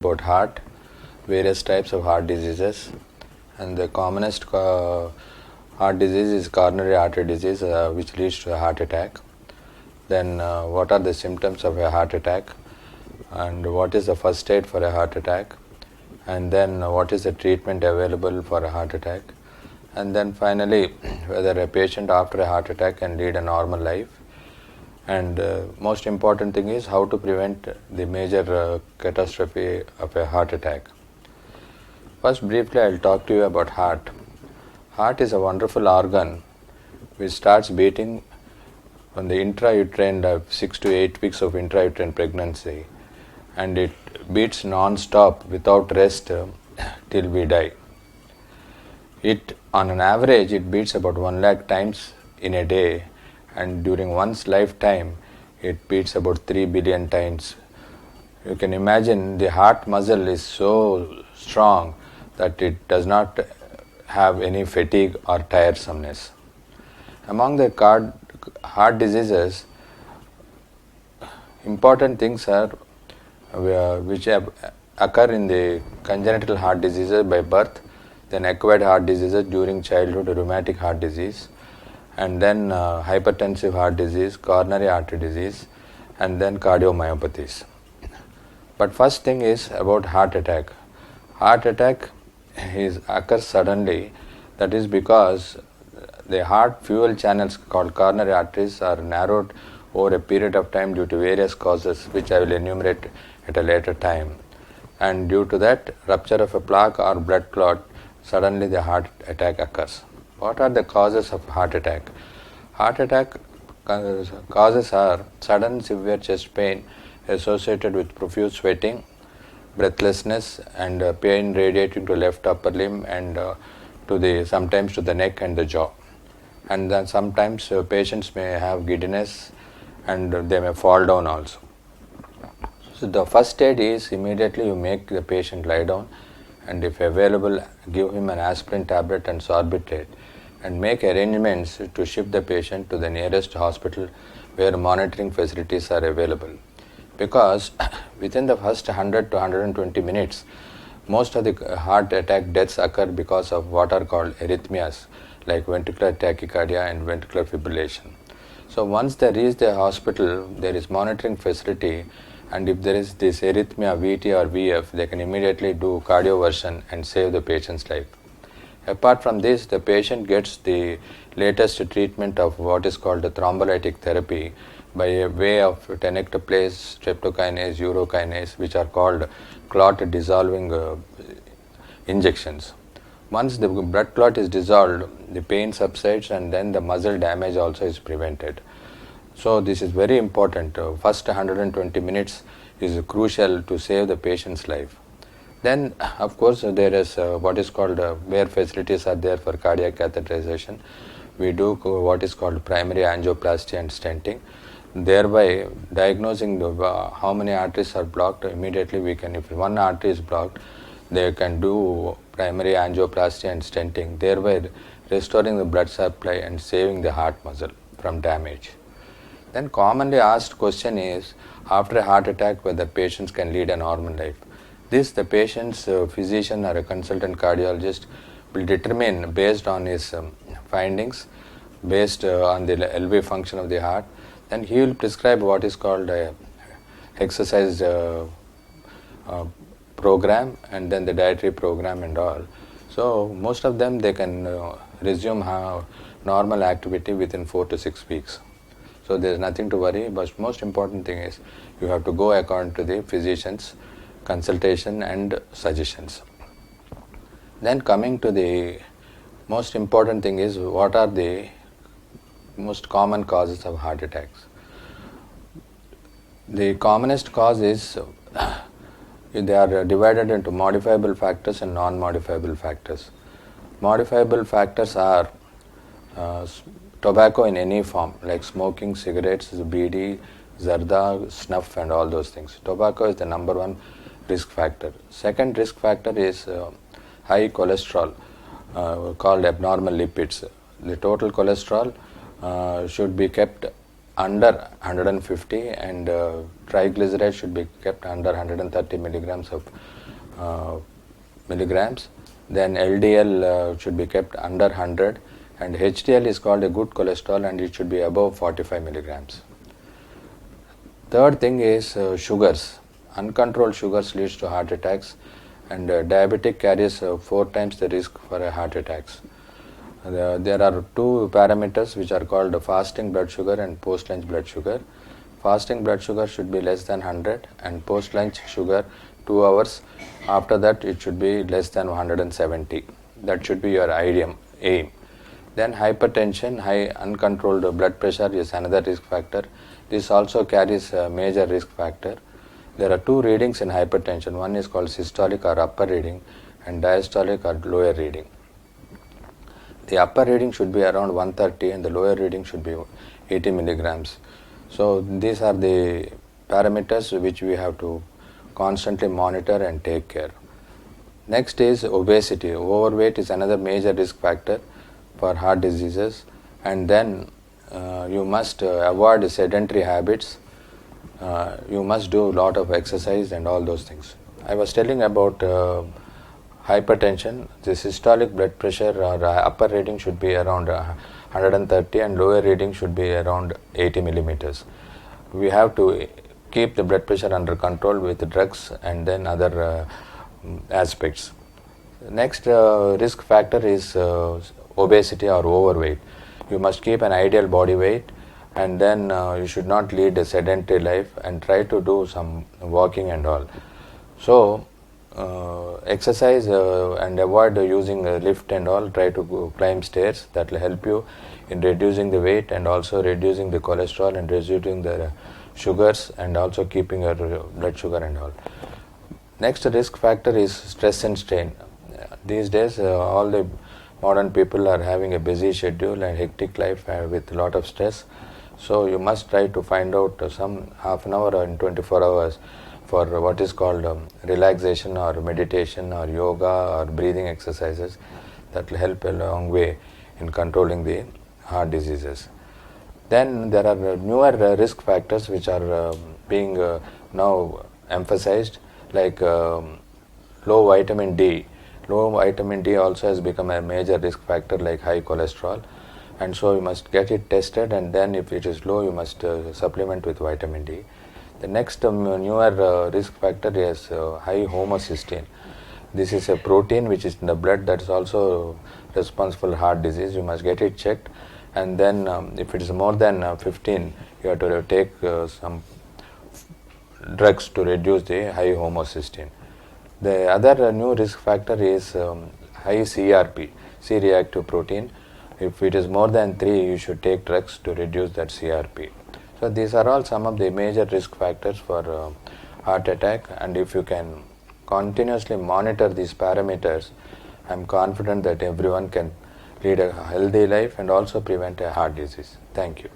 about heart, various types of heart diseases, and the commonest heart disease is coronary artery disease, which leads to a heart attack. Then what are the symptoms of a heart attack, and what is the first aid for a heart attack, and then what is the treatment available for a heart attack, and then finally whether a patient after a heart attack can lead a normal life, and most important thing is how to prevent the major catastrophe of a heart attack. First, briefly I will talk to you about heart. Heart is a wonderful organ which starts beating on the intrauterine 6 to 8 weeks of intrauterine pregnancy, and it beats non-stop without rest till we die. It, on an average, it beats about 1 lakh times in a day, and during one's lifetime it beats about 3 billion times. You can imagine the heart muscle is so strong that it does not have any fatigue or tiresomeness. Among the heart diseases, important things are which occur in the congenital heart diseases by birth, then acquired heart diseases during childhood, rheumatic heart disease, and then hypertensive heart disease, coronary artery disease, and then cardiomyopathies. But first thing is about heart attack. Heart attack occurs suddenly. That is because the heart fuel channels called coronary arteries are narrowed over a period of time due to various causes, which I will enumerate at a later time. And due to that, rupture of a plaque or blood clot, suddenly the heart attack occurs. What are the causes of heart attack? Heart attack causes are sudden severe chest pain associated with profuse sweating, breathlessness, and pain radiating to left upper limb and sometimes to the neck and the jaw. And then sometimes patients may have giddiness and they may fall down also. So the first aid is immediately you make the patient lie down, and if available give him an aspirin tablet and sorbitrate, and make arrangements to shift the patient to the nearest hospital where monitoring facilities are available. Because within the first 100 to 120 minutes, most of the heart attack deaths occur because of what are called arrhythmias like ventricular tachycardia and ventricular fibrillation. So once they reach the hospital, there is monitoring facility, and if there is this arrhythmia VT or VF, they can immediately do cardioversion and save the patient's life. Apart from this, the patient gets the latest treatment of what is called the thrombolytic therapy by a way of tenecteplase, streptokinase, urokinase, which are called clot dissolving injections. Once the blood clot is dissolved, the pain subsides, and then the muscle damage also is prevented. So this is very important. First 120 minutes is crucial to save the patient's life. Then of course there is what is called where facilities are there for cardiac catheterization. We do what is called primary angioplasty and stenting. Thereby diagnosing how many arteries are blocked, immediately we can, if one artery is blocked, they can do primary angioplasty and stenting, thereby restoring the blood supply and saving the heart muscle from damage. Then commonly asked question is, after a heart attack, whether patients can lead a normal life. This the patient's physician or a consultant cardiologist will determine based on his findings, based on the LV function of the heart. Then he will prescribe what is called a exercise program, and then the dietary program and all. So most of them they can resume normal activity within 4 to 6 weeks. So there is nothing to worry, but most important thing is you have to go according to the physician's consultation and suggestions. Then coming to the most important thing is, what are the most common causes of heart attacks? The commonest cause is they are divided into modifiable factors and non-modifiable factors. Modifiable factors are tobacco in any form, like smoking, cigarettes, bidi, zarda, snuff, and all those things. Tobacco is the number one risk factor. Second risk factor is high cholesterol, called abnormal lipids. The total cholesterol should be kept under 150, and triglycerides should be kept under 130 milligrams of milligrams. Then LDL should be kept under 100, and HDL is called a good cholesterol, and it should be above 45 milligrams. Third thing is sugars. Uncontrolled sugars leads to heart attacks, and diabetic carries 4 times the risk for a heart attacks. There are two parameters which are called fasting blood sugar and post-lunch blood sugar. Fasting blood sugar should be less than 100, and post-lunch sugar 2 hours after that it should be less than 170. That should be your aim. Then hypertension, high uncontrolled blood pressure is another risk factor. This also carries a major risk factor. There are two readings in hypertension. One is called systolic or upper reading, and diastolic or lower reading. The upper reading should be around 130 and the lower reading should be 80 milligrams. So these are the parameters which we have to constantly monitor and take care. Next is obesity. Overweight is another major risk factor for heart diseases, and then you must avoid sedentary habits. You must do a lot of exercise and all those things. I was telling about hypertension. The systolic blood pressure or upper reading should be around 130 and lower reading should be around 80 millimeters. We have to keep the blood pressure under control with drugs and then other aspects. Next risk factor is obesity or overweight. You must keep an ideal body weight, and then you should not lead a sedentary life and try to do some walking and all. So exercise and avoid using a lift and all. Try to climb stairs. That will help you in reducing the weight and also reducing the cholesterol and reducing the sugars and also keeping your blood sugar and all. Next risk factor is stress and strain. These days all the modern people are having a busy schedule and hectic life with a lot of stress. So you must try to find out some half an hour or in 24 hours for what is called relaxation or meditation or yoga or breathing exercises. That will help a long way in controlling the heart diseases. Then there are newer risk factors which are being now emphasized, like low vitamin D. Low vitamin D also has become a major risk factor like high cholesterol, and so you must get it tested, and then if it is low you must supplement with vitamin D. The next newer risk factor is high homocysteine. This is a protein which is in the blood that is also responsible for heart disease. You must get it checked, and then if it is more than 15 you have to take some drugs to reduce the high homocysteine. The other new risk factor is high CRP, C-reactive protein. If it is more than 3, you should take drugs to reduce that CRP. So these are all some of the major risk factors for heart attack, and if you can continuously monitor these parameters, I am confident that everyone can lead a healthy life and also prevent a heart disease. Thank you.